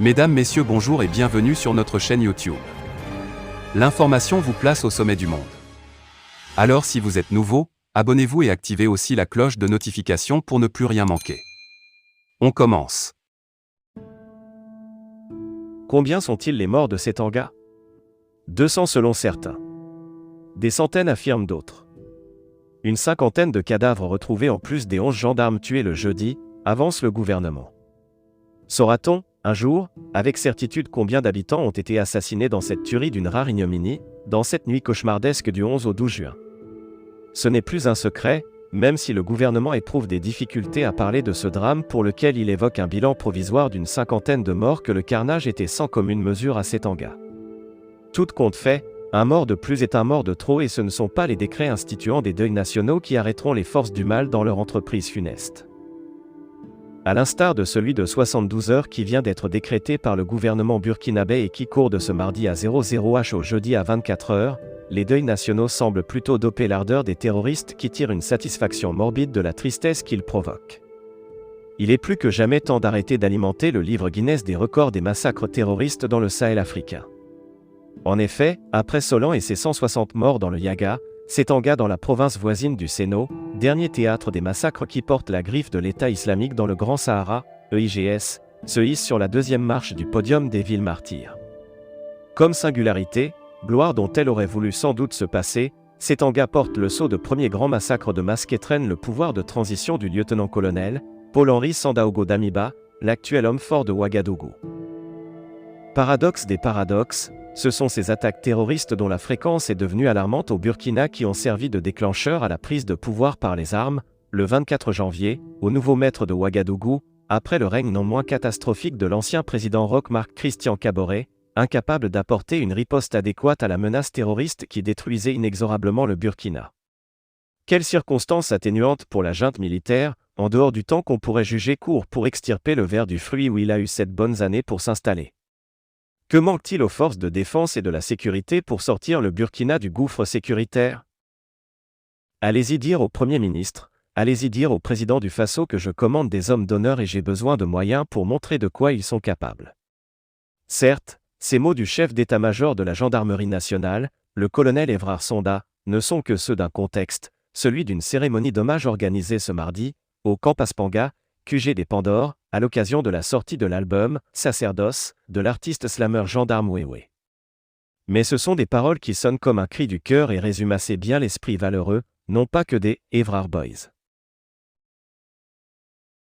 Mesdames, Messieurs, bonjour et bienvenue sur notre chaîne YouTube. L'information vous place au sommet du monde. Alors si vous êtes nouveau, abonnez-vous et activez aussi la cloche de notification pour ne plus rien manquer. On commence. Combien sont-ils les morts de ces tangas ? 200 selon certains. Des centaines affirment d'autres. Une cinquantaine de cadavres retrouvés en plus des 11 gendarmes tués le jeudi, avance le gouvernement. Saura-t-on, un jour, avec certitude combien d'habitants ont été assassinés dans cette tuerie d'une rare ignominie, dans cette nuit cauchemardesque du 11 au 12 juin ? Ce n'est plus un secret, même si le gouvernement éprouve des difficultés à parler de ce drame pour lequel il évoque un bilan provisoire d'une cinquantaine de morts que le carnage était sans commune mesure à ces tangas. Tout compte fait, un mort de plus est un mort de trop et ce ne sont pas les décrets instituant des deuils nationaux qui arrêteront les forces du mal dans leur entreprise funeste. À l'instar de celui de 72 heures qui vient d'être décrété par le gouvernement burkinabé et qui court de ce mardi à 00h au jeudi à 24 heures, les deuils nationaux semblent plutôt doper l'ardeur des terroristes qui tirent une satisfaction morbide de la tristesse qu'ils provoquent. Il est plus que jamais temps d'arrêter d'alimenter le livre Guinness des records des massacres terroristes dans le Sahel africain. En effet, après Solan et ses 160 morts dans le Yaga, c'est Tanga dans la province voisine du Séno, dernier théâtre des massacres qui porte la griffe de l'État islamique dans le Grand Sahara, EIGS, se hisse sur la deuxième marche du podium des villes martyrs. Comme singularité, gloire dont elle aurait voulu sans doute se passer, Tanga porte le sceau de premier grand massacre de masse qu'étrenne le pouvoir de transition du lieutenant-colonel, Paul-Henri Sandaogo Damiba, l'actuel homme fort de Ouagadougou. Paradoxe des paradoxes, ce sont ces attaques terroristes dont la fréquence est devenue alarmante au Burkina qui ont servi de déclencheur à la prise de pouvoir par les armes, le 24 janvier, au nouveau maître de Ouagadougou, après le règne non moins catastrophique de l'ancien président Roch-Marc Christian Kaboré, incapable d'apporter une riposte adéquate à la menace terroriste qui détruisait inexorablement le Burkina. Quelles circonstances atténuantes pour la junte militaire, en dehors du temps qu'on pourrait juger court pour extirper le ver du fruit où il a eu 7 bonnes années pour s'installer. Que manque-t-il aux forces de défense et de la sécurité pour sortir le Burkina du gouffre sécuritaire ? Allez-y dire au Premier ministre, allez-y dire au président du Faso que je commande des hommes d'honneur et j'ai besoin de moyens pour montrer de quoi ils sont capables. Certes, ces mots du chef d'état-major de la gendarmerie nationale, le colonel Évrard Sonda, ne sont que ceux d'un contexte, celui d'une cérémonie d'hommage organisée ce mardi, au Camp Paspanga, QG des Pandores, à l'occasion de la sortie de l'album « Sacerdoce » de l'artiste slammer Gendarme Wewe. Mais ce sont des paroles qui sonnent comme un cri du cœur et résument assez bien l'esprit valeureux, non pas que des « Évrard Boys ».